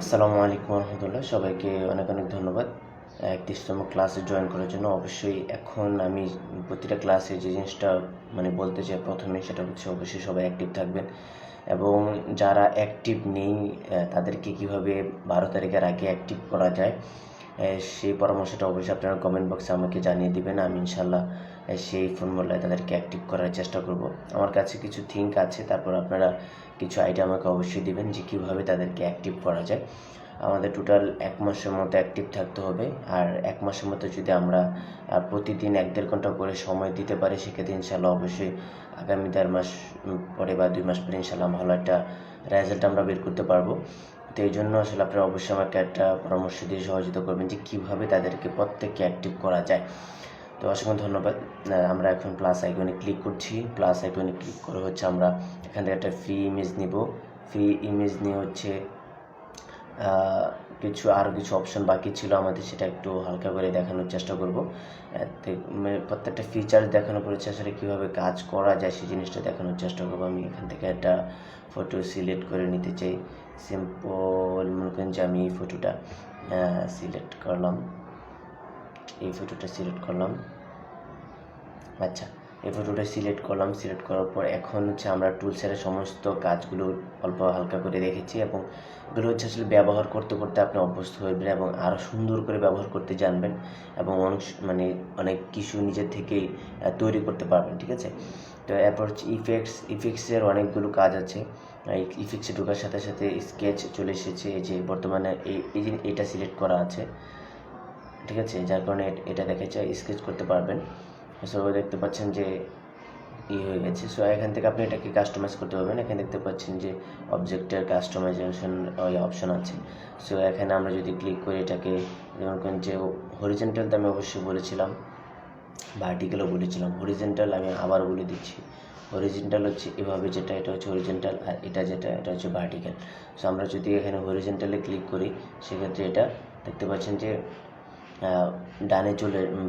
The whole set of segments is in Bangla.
আসসালামু আলাইকুম রহমতুল্লাহ, সবাইকে অনেক অনেক ধন্যবাদ 31তম ক্লাসে জয়েন করার জন্য। অবশ্যই এখন আমি প্রতিটা ক্লাসে যে জিনিসটা বলতে চাই প্রথমে, সেটা হচ্ছে অবশ্যই সবাই অ্যাক্টিভ থাকবেন এবং যারা অ্যাক্টিভ নেই তাদেরকে কিভাবে 12 তারিখের আগে অ্যাক্টিভ করা যায় সেই পরামর্শটা অবশ্যই আপনারা কমেন্ট বক্সে আমাকে জানিয়ে দিবেন। আমি ইনশাল্লাহ সেই ফর্মুলায় তাদেরকে অ্যাক্টিভ করার চেষ্টা করব। আমার কাছে কিছু থিঙ্ক আছে, তারপর আপনারা কিছু আইডিয়া আমাকে অবশ্যই দিবেন যে কীভাবে তাদেরকে অ্যাক্টিভ করা যায়। আমাদের টোটাল 1 মাসের মতো অ্যাক্টিভ থাকতে হবে, আর 1 মাসের মতো যদি আমরা প্রতিদিন 1-1.5 ঘন্টা করে সময় দিতে পারি, সেক্ষেত্রে ইনশাল্লাহ অবশ্যই আগামী 1.5 মাস পরে বা 2 মাস পরে ইনশাল্লাহ ভালো একটা রেজাল্ট আমরা বের করতে পারবো। তো এই জন্য আসলে আপনারা অবশ্যই আমাকে একটা পরামর্শ দিয়ে সহযোগিতা করবেন যে কীভাবে তাদেরকে প্রত্যেককে অ্যাক্টিভ করা যায়। তো অসংখ্য ধন্যবাদ। আমরা এখন প্লাস আইকনে ক্লিক করছি। প্লাস আইকনে ক্লিক করে হচ্ছে আমরা এখান থেকে একটা ফ্রি ইমেজ নিব। ফ্রি ইমেজ নিয়ে হচ্ছে আরও কিছু অপশন বাকি ছিল আমাদের, সেটা একটু হালকা করে দেখানোর চেষ্টা করব। প্রত্যেকটা ফিচার দেখানোর পরে আসলে কীভাবে কাজ করা যায় সেই জিনিসটা দেখানোর চেষ্টা করবো। আমি এখান থেকে একটা ফটো সিলেক্ট করে নিতে চাই। সিম্পল মনে করেন যে আমি এই ফটোটা সিলেক্ট করলাম। আচ্ছা, এই ফটোটা সিলেক্ট করার পর এখন হচ্ছে আমরা টুলসের সমস্ত কাজগুলো অল্প হালকা করে রেখেছি এবং এগুলো হচ্ছে আসলে ব্যবহার করতে করতে আপনি অভ্যস্ত হবেন এবং আরও সুন্দর করে ব্যবহার করতে জানবেন এবং অনেক কিছু নিজের থেকেই তৈরি করতে পারবেন। ঠিক আছে, তো এরপর হচ্ছে ইফেক্টসের অনেকগুলো কাজ আছে। ইফেক্টসে ঢোকার সাথে সাথে স্কেচ চলে এসেছে। এই যে বর্তমানে এইটা সিলেক্ট করা আছে, ঠিক আছে, যার কারণে এটা দেখা যায় স্কেচ করতে পারবেন। সো দেখতে পাচ্ছেন যে হয়ে গেছে। সো এখান থেকে আপনি এটাকে কাস্টমাইজ করতে পারবেন। এখানে দেখতে পাচ্ছেন যে অবজেক্টের কাস্টমাইজেশন অপশন আছে। সো এখানে আমরা যদি ক্লিক করি এটাকে, যেমন করেন যে হরিজেন্টাল তো আমি অবশ্যই বলেছিলাম, ভার্টিক্যালও বলেছিলাম। হরিজেন্টাল আমি আবার বলে দিচ্ছি, হরিজেন্টাল হচ্ছে এভাবে, এটা হচ্ছে হরিজেন্টাল, আর এটা হচ্ছে ভার্টিক্যাল। সো আমরা যদি এখানে হরিজেন্টালে ক্লিক করি, সেক্ষেত্রে এটা দেখতে পাচ্ছেন যে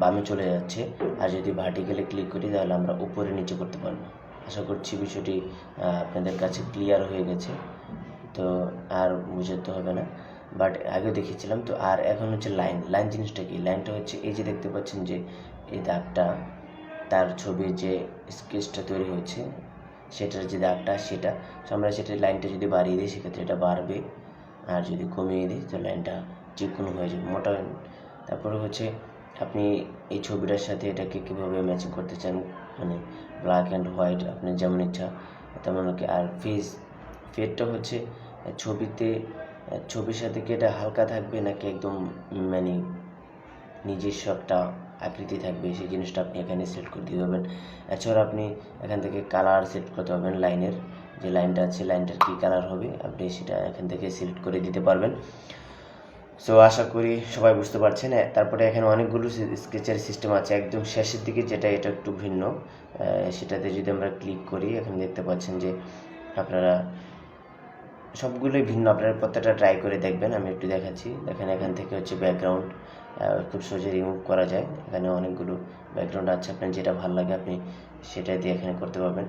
বামে চলে যাচ্ছে, আর যদি ভার্টিক্যালে ক্লিক করি তাহলে আমরা উপরে নিচে করতে পারবো। আশা করছি বিষয়টি আপনাদের কাছে ক্লিয়ার হয়ে গেছে, তো আর বুঝতে হবে না, বাট আগে দেখিয়েছিলাম তো। আর এখন হচ্ছে লাইন জিনিসটা কি? লাইনটা হচ্ছে এই যে দেখতে পাচ্ছেন যে এই দাগটা, তার ছবির যে স্কেচটা তৈরি হয়েছে সেটার যে দাগটা, সেটা আমরা লাইনটা যদি বাড়িয়ে দিই সেক্ষেত্রে এটা বাড়বে, আর যদি কমিয়ে দিই তো লাইনটা চিকন হয়ে যাবে, মোটা। তারপরে হচ্ছে আপনি এই ছবিটার সাথে এটাকে কীভাবে ম্যাচিং করতে চান, ব্ল্যাক অ্যান্ড হোয়াইট আপনার যেমন ইচ্ছা তেমন। আর ফেডটা হচ্ছে ছবির সাথে কি এটা হালকা থাকবে নাকি একদম নিজস্ব একটা আকৃতি থাকবে, সেই জিনিসটা আপনি এখানে সেট করে দিতে পারবেন। এছাড়া আপনি এখান থেকে কালার সেট করতে পারবেন। লাইনের যে লাইনটা আছে, লাইনটার কী কালার হবে আপনি সেটা এখান থেকে সিলেক্ট করে দিতে পারবেন। সো আশা করি সবাই বুঝতে পারছেন। তারপরে এখানে অনেকগুলো স্কেচের সিস্টেম আছে। একদম শেষের দিকে এটা একটু ভিন্ন, সেটাতে যদি আমরা ক্লিক করি, এখানে দেখতে পাচ্ছেন যে আপনারা সবগুলোই ভিন্ন। আপনারা প্রত্যেকটা ট্রাই করে দেখবেন। আমি একটু দেখাচ্ছি। দেখেন এখান থেকে হচ্ছে ব্যাকগ্রাউন্ড খুব সহজে রিমুভ করা যায়। এখানে অনেকগুলো ব্যাকগ্রাউন্ড আছে, আপনার যেটা ভালো লাগে আপনি সেটা দিয়ে এখানে করতে পারবেন।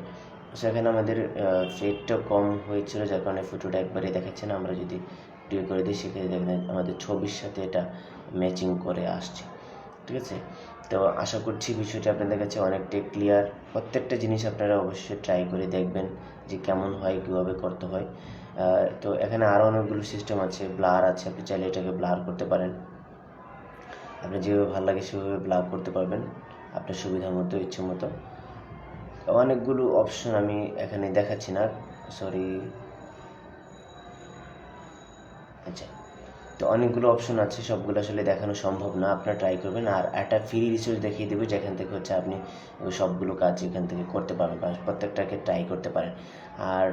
সো এখানে আমাদের ফেডটা কম হয়েছিল, যার কারণে ফটোটা একবারে দেখাচ্ছে না। আমরা যদি ক্লিক করে দিই সেক্ষেত্রে দেখবেন আমাদের ছবির সাথে এটা ম্যাচিং করে আসছে। ঠিক আছে, তো আশা করছি বিষয়টি আপনাদের কাছে অনেকটাই ক্লিয়ার। প্রত্যেকটা জিনিস আপনারা অবশ্যই ট্রাই করে দেখবেন যে কেমন হয়, কীভাবে করতে হয়। তো এখানে আরও অনেকগুলো সিস্টেম আছে। ব্লার আছে, আপনি চাইলে এটাকে ব্লার করতে পারেন। আপনি যেভাবে ভালো লাগে সেভাবে ব্লার করতে পারবেন আপনার সুবিধা মতো, ইচ্ছে মতো। অনেকগুলো অপশন আমি এখানে দেখাচ্ছি না, সরি। আচ্ছা, তো অনেকগুলো অপশন আছে, সবগুলো আসলে দেখানো সম্ভব না। আপনারা ট্রাই করবেন। আর একটা ফ্রি রিসোর্স দেখিয়ে দেবে, যেখান থেকে হচ্ছে আপনি সবগুলো কাজ এখান থেকে করতে পারবেন বা প্রত্যেকটাকে ট্রাই করতে পারেন। আর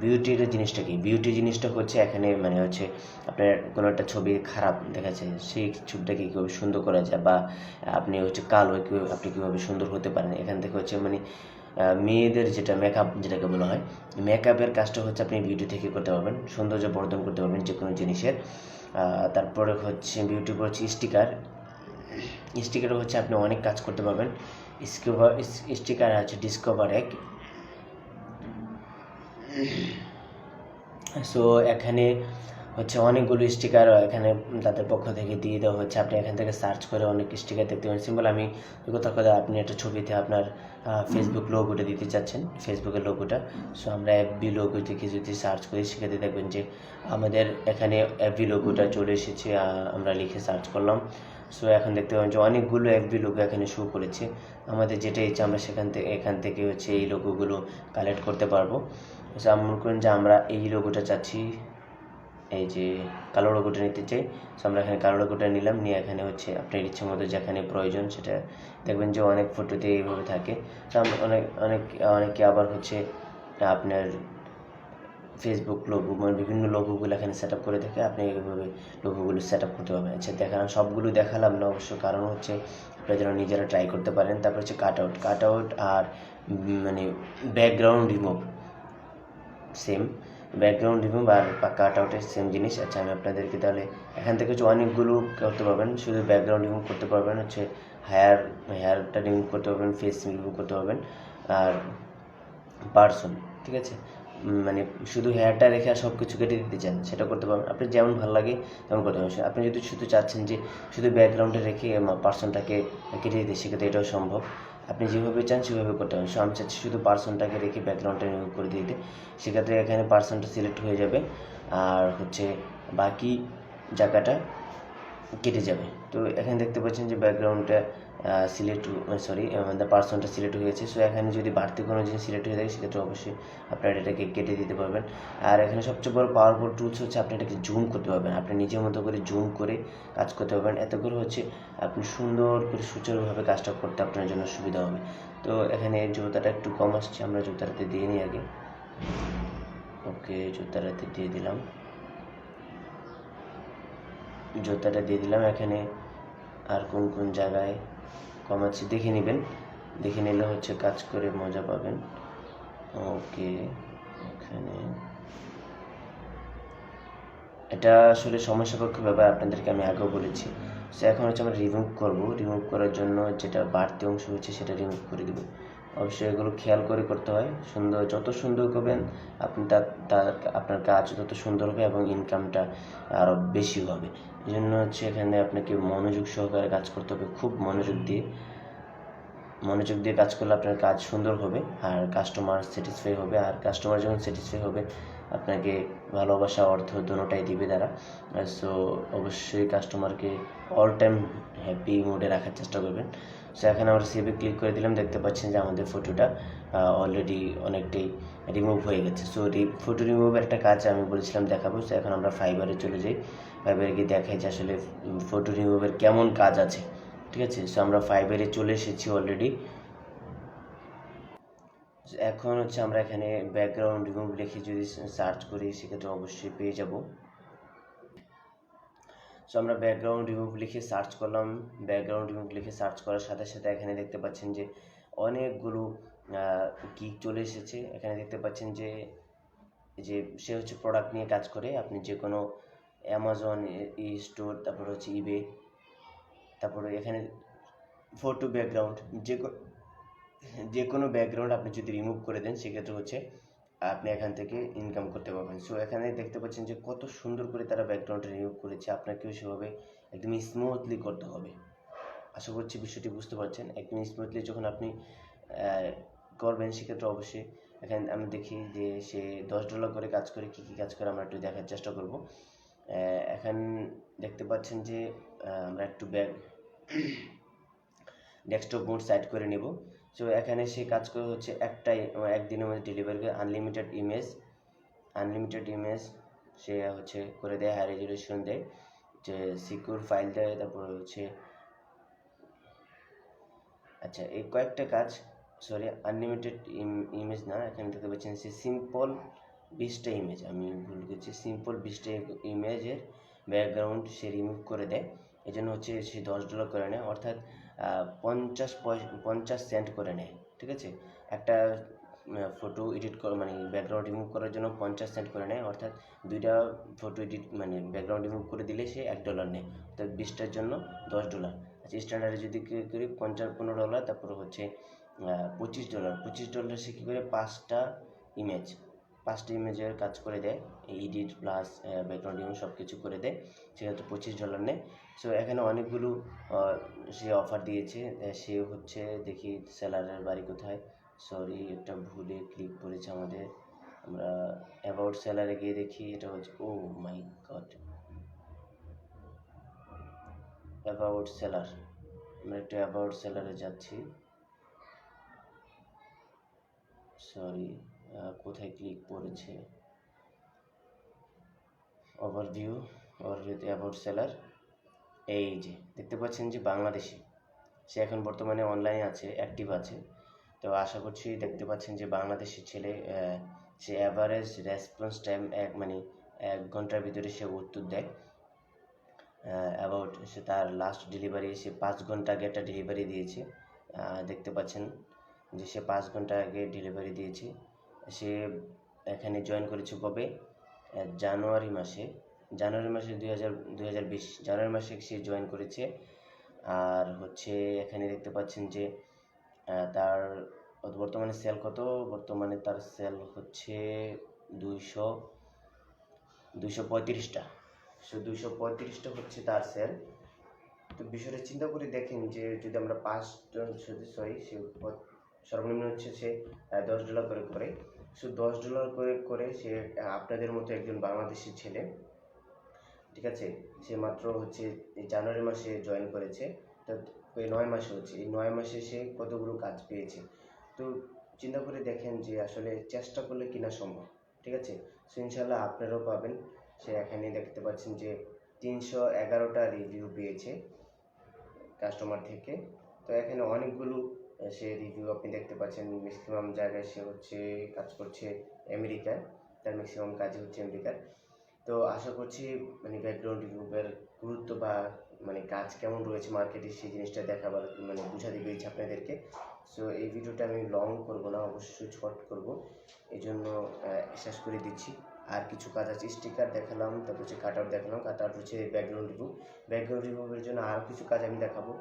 বিউটির জিনিসটা কি? বিউটি জিনিসটা হচ্ছে এখানে হচ্ছে আপনার কোনো একটা ছবি খারাপ দেখাচ্ছে, সেই ছবিটাকে কীভাবে সুন্দর করা যায়, বা আপনি হচ্ছে কালো আপনি কীভাবে সুন্দর হতে পারেন। এখান থেকে হচ্ছে মেয়েদের যেটা মেকআপ, যেটাকে বলা হয় মেকআপের কাজটা হচ্ছে আপনি বিউটি থেকে করতে পারবেন, সৌন্দর্য বর্ধন করতে পারবেন যে কোনো জিনিসের। তারপরে হচ্ছে বিউটির পর হচ্ছে স্টিকারও হচ্ছে আপনি অনেক কাজ করতে পারবেন। স্টিকার আছে ডিসকভার এক। সো এখানে হচ্ছে অনেকগুলো স্টিকার এখানে তাদের পক্ষ থেকে দিয়ে দেওয়া হচ্ছে। আপনি এখান থেকে সার্চ করে অনেক স্টিকার দেখতে পাবেন। সিম্পল আমি কোথাও কথা আপনি একটা ছবিতে আপনার ফেসবুক লোগোটা দিতে চাচ্ছেন, ফেসবুকের লোগোটা। সো আমরা এফবি লোগো থেকে যদি সার্চ করি সেক্ষেত্রে দেখবেন যে আমাদের এখানে এফবি লোগোটা চলে এসেছে। আমরা লিখে সার্চ করলাম। সো এখন দেখতে পাবেন যে অনেকগুলো এফবি লোগো এখানে শো করেছে। আমাদের যেটা ইচ্ছা আমরা এখান থেকে হচ্ছে এই লোগোগুলো কালেক্ট করতে পারবো। সো মনে করেন যে আমরা এই লোগোটা চাচ্ছি, এই যে কালো লোগোটা নিতে চাই। সো আমরা এখানে কালো লোগোটা নিলাম, নিয়ে এখানে হচ্ছে আপনার ইচ্ছে মতো যেখানে প্রয়োজন সেটা দেখবেন যে অনেক ফটোতে এইভাবে থাকে। তো অনেকে আবার হচ্ছে আপনার ফেসবুক লোগো মানে বিভিন্ন লোগোগুলো এখানে সেট আপ করে থাকে। আপনি এইভাবে লোগোগুলো সেট আপ করতে পারবেন। আচ্ছা দেখালাম, সবগুলো দেখালাম না অবশ্য, কারণ হচ্ছে আপনারা যেন নিজেরা ট্রাই করতে পারেন। তারপর হচ্ছে কাট আউট আর মানে background remove, same background remove আর কাট আউটের সেম জিনিস। আচ্ছা আমি আপনাদেরকে তাহলে এখান থেকে হচ্ছে অনেকগুলো করতে পারবেন। শুধু ব্যাকগ্রাউন্ড রিমুভ করতে পারবেন, হচ্ছে হেয়ারটা রিমুভ করতে পারবেন, ফেস রিমুভ করতে পারবেন, আর পার্সন, ঠিক আছে, মানে শুধু হেয়ারটা রেখে আর সব কিছু কেটে দিতে চান সেটা করতে পারবেন। আপনি যেমন ভালো লাগে তেমন করতে পারবেন। আপনি যদি শুধু চাচ্ছেন যে শুধু ব্যাকগ্রাউন্ডে রেখে পার্সনটাকে কেটে দিতে, সেক্ষেত্রে এটাও সম্ভব। আপনি যেভাবে চান সেভাবে করতে পারেন। সো আমি চাচ্ছি শুধু পার্সনটাকে রেখে ব্যাকগ্রাউন্ডটা রিমুভ করে দিতে, সেক্ষেত্রে এখানে পার্সনটা সিলেক্ট হয়ে যাবে আর হচ্ছে বাকি জায়গাটা কেটে যাবে। তো এখানে দেখতে পাচ্ছেন যে ব্যাকগ্রাউন্ডটা সিলেক্ট আমাদের পার্সনটা সিলেক্ট হয়ে গেছে। সো এখানে যদি বাড়তি কোনো জিনিস সিলেক্ট হয়ে থাকে সেক্ষেত্রে অবশ্যই আপনারা এটাকে কেটে দিতে পারবেন। আর এখানে সবচেয়ে বড় পাওয়ারফুল টুলস হচ্ছে আপনি এটাকে জুম করতে পারবেন। আপনি নিজের মতো করে জুম করে কাজ করতে পারবেন। এতে করে হচ্ছে আপনি সুন্দর করে সুচারুভাবে কাজটা করতে আপনার জন্য সুবিধা হবে। তো এখানে জুতাটা একটু কম আসছে, আমরা জুতাটাতে দিয়ে নিই আগে। ওকে, জুতাটাতে দিয়ে দিলাম, জুতাটা দিয়ে দিলাম। এখানে আর কোন কোন জায়গায় কম আছে দেখে নেবেন, দেখে নিলে হচ্ছে কাজ করে মজা পাবেন। ওকে, এখানে এটা আসলে সমস্যাপক্ষ ব্যাপার, আপনাদেরকে আমি আগেও বলেছি। সো এখন হচ্ছে আমরা রিমুভ করব। রিমুভ করার জন্য যেটা বাড়তি অংশ হচ্ছে সেটা রিমুভ করে দেবো। অবশ্যই এগুলো খেয়াল করে করতে হয়। যত সুন্দর করবেন আপনি আপনার কাজ তত সুন্দর হবে এবং ইনকামটা আরও বেশি হবে। এই জন্য হচ্ছে এখানে আপনাকে মনোযোগ সহকারে কাজ করতে হবে, খুব মনোযোগ দিয়ে কাজ করলে আপনার কাজ সুন্দর হবে আর কাস্টমার স্যাটিসফাই হবে। আর কাস্টমার যখন স্যাটিসফাই হবে আপনাকে ভালোবাসা, অর্থ দুটোটাই দিবে তারা। সো অবশ্যই কাস্টমারকে অল টাইম হ্যাপি মুডে রাখার চেষ্টা করবেন। সো এখানে আমরা সেভে ক্লিক করে দিলাম। দেখতে পাচ্ছেন যে আমাদের ফটোটা অলরেডি অনেকটাই রিমুভ হয়ে গেছে। সো ফটো রিমুভের একটা কাজ আমি বলেছিলাম দেখাবো। সো এখন আমরা ফাইবারে চলে যাই, ফাইবারে গিয়ে দেখাই যে আসলে ফটো রিমুভের কেমন কাজ আছে। ঠিক আছে, সো আমরা ফাইবারে চলে এসেছি অলরেডি। এখন হচ্ছে আমরা এখানে ব্যাকগ্রাউন্ড রিমুভ লিখে যদি সার্চ করি সেক্ষেত্রে অবশ্যই পেয়ে যাব। সো আমরা ব্যাকগ্রাউন্ড রিমুভ লিখে সার্চ করলাম। ব্যাকগ্রাউন্ড রিমুভ লিখে সার্চ করার সাথে সাথে এখানে দেখতে পাচ্ছেন যে অনেকগুলো গিগ চলে এসেছে। এখানে দেখতে পাচ্ছেন যে সে হচ্ছে প্রোডাক্ট নিয়ে কাজ করে। আপনি যে কোনো অ্যামাজন স্টোর, তারপর হচ্ছে ইবে, তারপরে এখানে ফটো ব্যাকগ্রাউন্ড, যে কোনো ব্যাকগ্রাউন্ড আপনি যদি রিমুভ করে দেন সেক্ষেত্রে হচ্ছে আপনি এখান থেকে ইনকাম করতে পারবেন। সো এখানে দেখতে পাচ্ছেন যে কত সুন্দর করে তারা ব্যাকগ্রাউন্ডটা রিমুভ করেছে। আপনাকেও সেভাবে একদম স্মুথলি করতে হবে। আশা করছি বিষয়টি বুঝতে পারছেন। একদম স্মুথলি যখন আপনি করবেন সেক্ষেত্রে অবশ্যই এখানে আমরা দেখি যে সে $10 করে কাজ করে, কী কী কাজ করে আমরা একটু দেখার চেষ্টা করব। এখন দেখতে পাচ্ছেন যে আমরা একটু ডেস্কটপ মোড সেট করে নেব। সো এখানে সে কাজ করে হচ্ছে একদিনের মধ্যে ডেলিভারি করে আনলিমিটেড ইমেজ সে হচ্ছে করে দেয়, হাই রেজুলেশন দেয়, যে সিকিউর ফাইল দেয়, তারপর হচ্ছে আচ্ছা এই কয়েকটা কাজ, সরি আনলিমিটেড ইমেজ না, এখানে দেখতে পাচ্ছেন সে সিম্পল 20টা ইমেজ, আমি ভুল করছি, সিম্পল 20টা ইমেজের ব্যাকগ্রাউন্ড সে রিমুভ করে দেয়। এই জন্য হচ্ছে সে $10 করে নেয়, অর্থাৎ 50 সেন্ট করে নেয়। ঠিক আছে, একটা ফটো এডিট মানে ব্যাকগ্রাউন্ড রিমুভ করার জন্য 50 সেন্ট করে নেয়, অর্থাৎ 2টা ফটো এডিট মানে ব্যাকগ্রাউন্ড রিমুভ করে দিলে সে $1 নেয়, অর্থাৎ 20টার জন্য $10। আচ্ছা স্ট্যান্ডার্ডে যদি করি $15, তারপর হচ্ছে $25 সে কী করে 5টা ইমেজ 5টি ইমেজের কাজ করে দেয়, এডিট প্লাস ব্যাকগ্রাউন্ড ইমেজ সব কিছু করে দেয়, সেক্ষেত্রে $25 নেয়। সো এখানে অনেকগুলো সে অফার দিয়েছে। সে হচ্ছে, দেখি সেলারের বাড়ি কোথায়, সরি একটা ভুলে ক্লিক করেছে আমাদের। আমরা অ্যাবাউট সেলারে গিয়ে দেখি, এটা হচ্ছে, ও মাই গড, অ্যাবাউট সেলার। আমরা একটু অ্যাবাউট সেলারে যাচ্ছি, সরি কোথায় ক্লিক করেছে, ওভারভিউতে অ্যাবাউট সেলার। এই যে দেখতে পাচ্ছেন যে বাংলাদেশি, সে এখন বর্তমানে অনলাইনে আছে, অ্যাক্টিভ আছে। তো আশা করছি দেখতে পাচ্ছেন যে বাংলাদেশি ছেলে। সে অ্যাভারেজ রেসপন্স টাইম 1 ঘন্টার ভিতরে সে উত্তর দেয়। অ্যাবাউট সে তার লাস্ট ডেলিভারি সে 5 ঘন্টা আগে একটা ডেলিভারি দিয়েছে। দেখতে পাচ্ছেন যে সে 5 ঘন্টা আগে ডেলিভারি দিয়েছে। সে এখানে জয়েন করেছে কবে, জানুয়ারি মাসে 2020 জানুয়ারি মাসে সে জয়েন করেছে। আর হচ্ছে এখানে দেখতে পাচ্ছেন যে তার বর্তমানে সেল কত, বর্তমানে তার সেল হচ্ছে 235টা। সো 235টা হচ্ছে তার সেল। তো বিষয়টা চিন্তা করে দেখেন যে যদি আমরা 5জন, সরি সে সর্বনিম্ন হচ্ছে সে $10 করে করে, সো $10 করে করে সে আপনাদের মতো একজন বাংলাদেশি ছেলে, ঠিক আছে, সে মাত্র হচ্ছে এই জানুয়ারি মাসে জয়েন করেছে। তো এই 9 মাসে হচ্ছে, এই 9 মাসে সে কতগুলো কাজ পেয়েছে। তো চিন্তা করে দেখেন যে আসলে চেষ্টা করলে কিনা সম্ভব, ঠিক আছে। সো ইনশাল্লাহ আপনারাও পাবেন। সে এখানে দেখতে পাচ্ছেন যে 311টা রিভিউ পেয়েছে কাস্টমার থেকে। তো এখানে অনেকগুলো সে রিভিউ আপনি দেখতে পাচ্ছেন। ম্যাক্সিমাম জায়গায় সে হচ্ছে কাজ করছে আমেরিকায়, তার ম্যাক্সিমাম কাজই হচ্ছে আমেরিকার। তো আশা করছি মানে ব্যাকগ্রাউন্ড রিভিউয়ের গুরুত্ব বা মানে কাজ কেমন রয়েছে মার্কেটে সেই জিনিসটা দেখাবার মানে বোঝাতে পেরেছি আপনাদেরকে। সো এই ভিডিওটা আমি লং করব না, অবশ্যই শর্ট করব, এই জন্য শেষ করে দিচ্ছি। আর কিছু কাজ আছে, স্টিকার দেখালাম, তারপর হচ্ছে কাট আউট দেখালাম, কাট আউট হচ্ছে ব্যাকগ্রাউন্ড রিভিউয়ের জন্য আরও কিছু কাজ আমি দেখাবো।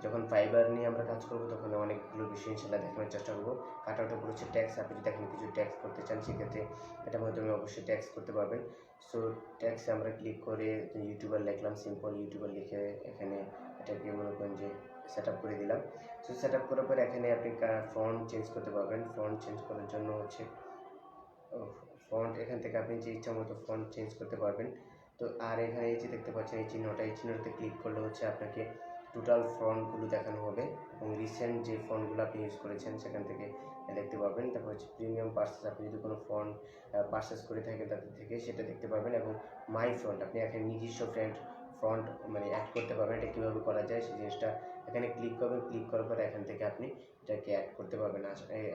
যখন ফাইবার নিয়ে আমরা কাজ করবো তখন অনেকগুলো বিষয় ইনশাল্লাহ দেখানোর চেষ্টা করবো। কাট আউটের উপর হচ্ছে ট্যাক্স, আপনি যদি এখানে কিছু ট্যাক্স করতে চান সেক্ষেত্রে এটার মাধ্যমে অবশ্যই ট্যাক্স করতে পারবেন। সো ট্যাক্সে আমরা ক্লিক করে ইউটিউবার লিখলাম, সিম্পল ইউটিউবার লিখে এখানে এটাকে মনে করেন যে সেট আপ করে দিলাম। সো সেট আপ করার পর এখানে আপনি ফন্ট চেঞ্জ করতে পারবেন। ফন্ট চেঞ্জ করার জন্য হচ্ছে ফন্ট এখান থেকে আপনি যে ইচ্ছা মতো ফন্ট চেঞ্জ করতে পারবেন। তো আর এখানে এই যে দেখতে পাচ্ছেন এই চিহ্নটা, এই চিহ্নটাতে ক্লিক করলে হচ্ছে আপনাকে টোটাল ফন্টগুলো দেখানো হবে এবং রিসেন্ট যে ফন্টগুলো আপনি ইউজ করেছেন সেখান থেকে দেখতে পাবেন। তারপর হচ্ছে প্রিমিয়াম পারচেস, আপনি যদি কোনো ফন্ট পারচেস করে থাকেন তাদের থেকে সেটা দেখতে পাবেন। এবং মাই ফন্ট, আপনি এখানে নিজস্ব ফন্ট মানে অ্যাড করতে পারবেন। এটা কীভাবে করা যায় সেই জিনিসটা এখানে ক্লিক করবেন। ক্লিক করার পরে এখান থেকে আপনি এটাকে অ্যাড করতে পারবেন।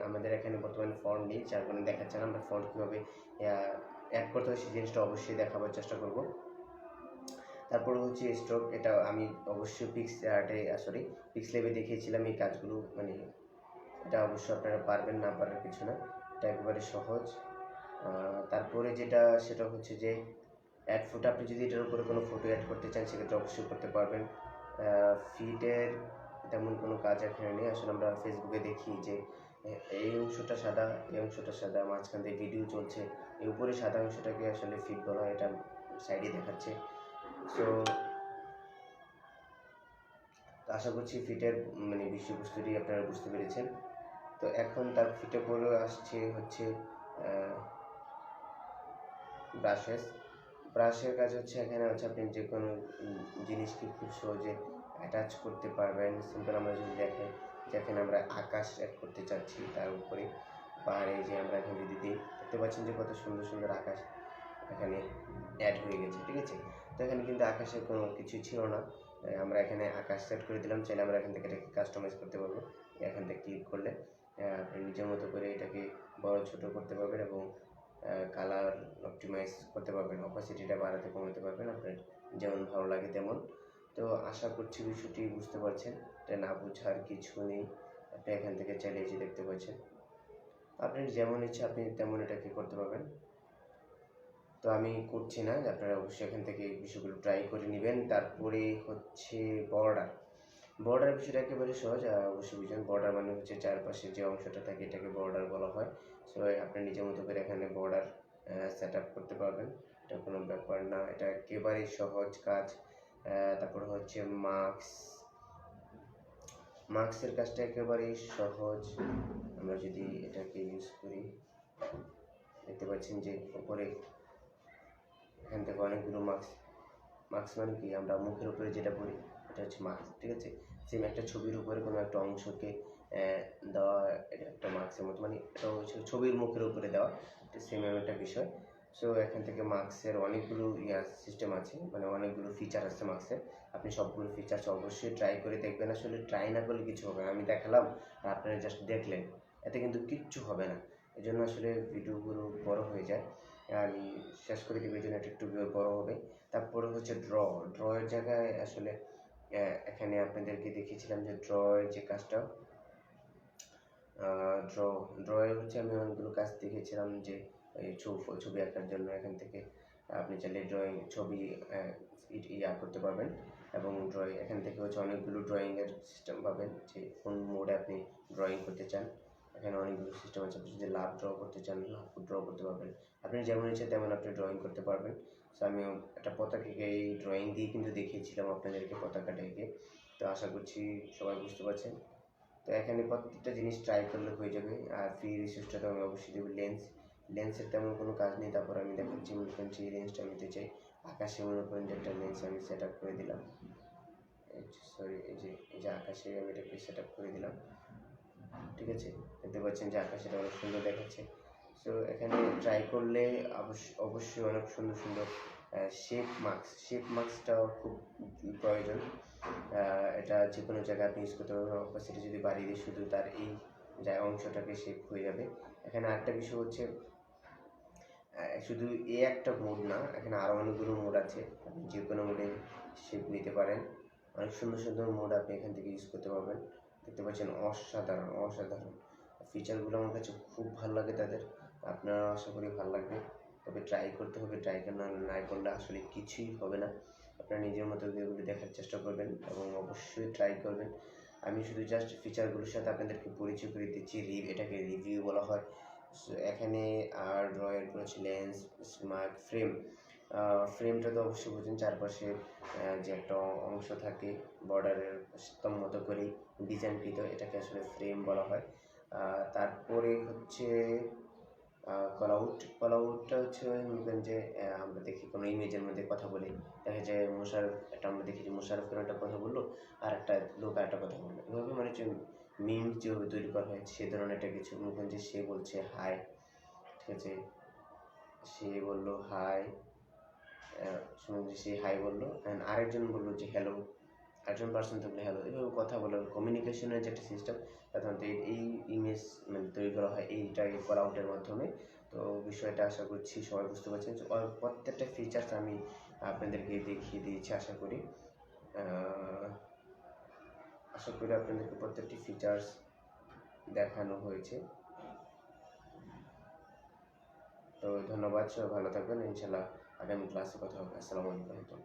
আমাদের এখানে বর্তমানে ফন্ট নেই, যার কারণে দেখাচ্ছে না। আমরা ফন্ট কীভাবে অ্যাড করতে হয় সেই জিনিসটা অবশ্যই দেখাবার চেষ্টা করব। তারপর হচ্ছে স্ট্রোক, এটা আমি অবশ্যই পিক্সলেবে দেখিয়েছিলাম এই কাজগুলো, মানে এটা অবশ্যই আপনারা পারবেন, না পারার কিছু না, এটা একেবারে সহজ। তারপরে সেটা হচ্ছে যে অ্যাড ফটো, আপনি যদি এটার উপরে কোনো ফটো অ্যাড করতে চান সেক্ষেত্রে অবশ্যই করতে পারবেন। ফিটের তেমন কোনো কাজ এখানে নেই। আসলে আমরা ফেসবুকে দেখি যে এই অংশটা সাদা, এই অংশটা সাদা, মাঝখান দিয়ে ভিডিও চলছে, এই উপরে সাদা অংশটাকে আসলে ফিট বলা হয়, এটা সাইডে দেখাচ্ছে। সো আশা করছি ফিটের মানে বিষয়বস্তুটি আপনারা বুঝতে পেরেছেন। তো এখন তার ফিটে পরে আসছে হচ্ছে ব্রাশের কাজ হচ্ছে এখানে হচ্ছে আপনি যে কোনো জিনিসকে খুব সহজে অ্যাটাচ করতে পারবেন। সিম্পল আমরা যদি দেখেন যে এখানে আমরা আকাশ অ্যাড করতে চাচ্ছি তার উপরে, পাহাড়ে যে আমরা এখন যদি দিই দেখতে পাচ্ছেন যে কত সুন্দর সুন্দর আকাশ এখানে অ্যাড হয়ে গেছে, ঠিক আছে। তো এখানে কিন্তু আকাশের কোনো কিছু ছিল না, আমরা এখানে আকাশ সেট করে দিলাম। চাইলে আমরা এখান থেকে এটাকে কাস্টমাইজ করতে পারবো। এখান থেকে ক্লিক করলে আপনি নিজের মতো করে এটাকে বড় ছোট করতে পারবেন এবং কালার অপটিমাইজ করতে পারবেন, অপাসিটিটা বাড়াতে কমাতে পারবেন আপনার যেমন ভালো লাগে তেমন। তো আশা করছি বিষয়টি বুঝতে পারছেন, এটা না বোঝার কিছু নেই। আপনি এখান থেকে চাইলে যে দেখতে পাচ্ছেন আপনি যেমন ইচ্ছা আপনি তেমন এটাকে করতে পারবেন। তো আমি করছি না, আপনারা অবশ্যই এখান থেকে বিষয়গুলো ট্রাই করে নেবেন। তারপরে হচ্ছে বর্ডার বিষয়টা একেবারে সহজ, অবশ্যই বুঝবেন। বর্ডার মানে হচ্ছে চারপাশে যে অংশটা থাকে এটাকে বর্ডার বলা হয়। সো আপনি নিজের মতো করে এখানে বর্ডার সেট আপ করতে পারবেন, এটা কোনো ব্যাপার না, এটা একেবারেই সহজ কাজ। তারপর হচ্ছে মার্কসের কাজটা একেবারেই সহজ। আমরা যদি এটাকে ইউজ করি, দেখতে পাচ্ছেন যে উপরে এখান থেকে অনেকগুলো মার্কস মানে কি, আমরা মুখের উপরে যেটা পড়ি এটা হচ্ছে মার্কস, ঠিক আছে। সেম একটা ছবির উপরে কোনো একটা অংশকে দেওয়া, এটা একটা মার্কসের মতো, মানে এটা হচ্ছে ছবির মুখের উপরে দেওয়া, এটা সেম একটা বিষয়। সো এখান থেকে মার্কসের অনেকগুলো সিস্টেম আছে, মানে অনেকগুলো ফিচার আছে মার্কসের। আপনি সবগুলো ফিচার্স অবশ্যই ট্রাই করে দেখবেন। আসলে ট্রাই না করলে কিছু হবে না, আমি দেখালাম আর আপনারা জাস্ট দেখলেন, এতে কিন্তু কিচ্ছু হবে না। এই জন্য আসলে ভিডিওগুলো বড় হয়ে যায়, আমি শেষ করে দেবো, এই জন্য একটু বড় হবে। তারপরে হচ্ছে ড্রয়ের জায়গায় আসলে এখানে আপনাদেরকে দেখিয়েছিলাম যে ড্রয়ের যে কাজটা, ড্রয়ে হচ্ছে আমি অনেকগুলো কাজ দেখেছিলাম, যে এই ছবি আঁকার জন্য এখান থেকে আপনি চাইলে ছবি করতে পারবেন। এবং এখান থেকে হচ্ছে অনেকগুলো ড্রয়িংয়ের সিস্টেম পাবেন, যে কোন মোডে আপনি ড্রয়িং করতে চান। এখানে অনেকগুলো সিস্টেম আছে, আপনি যদি লাভ ড্র করতে চান লাভ ড্র করতে পারবেন, আপনি যেমন ইচ্ছে তেমন আপনি ড্রয়িং করতে পারবেন। সো আমি একটা পতাকাকে এই ড্রয়িং দিয়ে কিন্তু দেখিয়েছিলাম আপনাদেরকে পতাকাটাকে। তো আশা করছি সবাই বুঝতে পারছেন। তো এখানে প্রত্যেকটা জিনিস ট্রাই করলে হয়ে যাবে। আর ফ্রি রিসোর্সটা তো আমি অবশ্যই দেবো। লেন্সের তেমন কোনো কাজ নেই। তারপর আমি দেখাচ্ছি, মনে করেন যে লেন্সটা আমি নিতে চাই আকাশে, মনে করেন যে একটা লেন্স আমি সেট আপ করে দিলাম, এই যে আকাশে আমি এটাকে সেট আপ করে দিলাম, ঠিক আছে। দেখতে পাচ্ছেন যে আকাশটা অনেক সুন্দর দেখাচ্ছে। সো এখানে ট্রাই করলে অবশ্যই অনেক সুন্দর সুন্দর শেপ মার্কসটাও খুব প্রয়োজন। এটা যে কোনো জায়গায় আপনি ইউজ করতে পারবেন। অপাসিটি যদি বাড়িয়ে দিই, শুধু তার এই অংশটাকে শেপ হয়ে যাবে। এখানে আরেকটা বিষয় হচ্ছে, শুধু একটা মোড না, এখানে আরও অনেকগুলো মোড আছে, আপনি যে কোনো মোডে শেপ নিতে পারেন। অনেক সুন্দর সুন্দর মোড আপনি এখান থেকে ইউজ করতে পারবেন। দেখতে পাচ্ছেন অসাধারণ ফিচারগুলো আমার কাছে খুব ভালো লাগে তাদের, আপনারা আশা করি ভালো লাগবে। তবে ট্রাই করতে হবে, ট্রাই না করলে আসলে কিছুই হবে না। আপনারা নিজের মতো এগুলো দেখার চেষ্টা করবেন এবং অবশ্যই ট্রাই করবেন। আমি শুধু জাস্ট ফিচারগুলোর সাথে আপনাদেরকে পরিচয় করে দিচ্ছি। এটাকে রিভিউ বলা হয়। এখানে আর ড্রয়ের হচ্ছে লেন্স, স্মার্ট ফ্রেমটা তো অবশ্যই বুঝেন, চারপাশে যে একটা অংশ থাকে বর্ডারের মতো করেই ডিজাইনকৃত, এটাকে আসলে ফ্রেম বলা হয়। তারপরে হচ্ছে কলআউটটা হচ্ছে মনে করেন যে আমরা দেখি কোনো ইমেজের মধ্যে কথা বলি, দেখা যায় একটা আমরা দেখি যে মোশাররফ কোনো একটা কথা বললো, আর একটা লোক আর একটা কথা বললো, এভাবে মানে হচ্ছে যেভাবে তৈরি করা হয় সে ধরনের একটা কিছু। মনে করেন যে সে বলছে হাই, ঠিক আছে, সে বললো হাই, শুনুন যে সে হাই বললো, অ্যান্ড আরেকজন বললো যে হ্যালো, একজন পার্সন থাকলে হ্যালো, এভাবে কথা বলার কমিউনিকেশনের যে একটা সিস্টেম, সাধারণত এই ইমেজ মানে তৈরি করা হয় এইটাই কল আউটের মাধ্যমে। তো বিষয়টা আশা করছি সবাই বুঝতে পারছেন। প্রত্যেকটা ফিচার্স আমি আপনাদেরকে দেখিয়ে দিয়েছি, আশা করি আপনাদেরকে প্রত্যেকটি ফিচার্স দেখানো হয়েছে। তো ধন্যবাদ, সবাই ভালো থাকবেন, ইনশাল্লাহ আগামী ক্লাসে কথা হবে। আসসালামু আলাইকুম।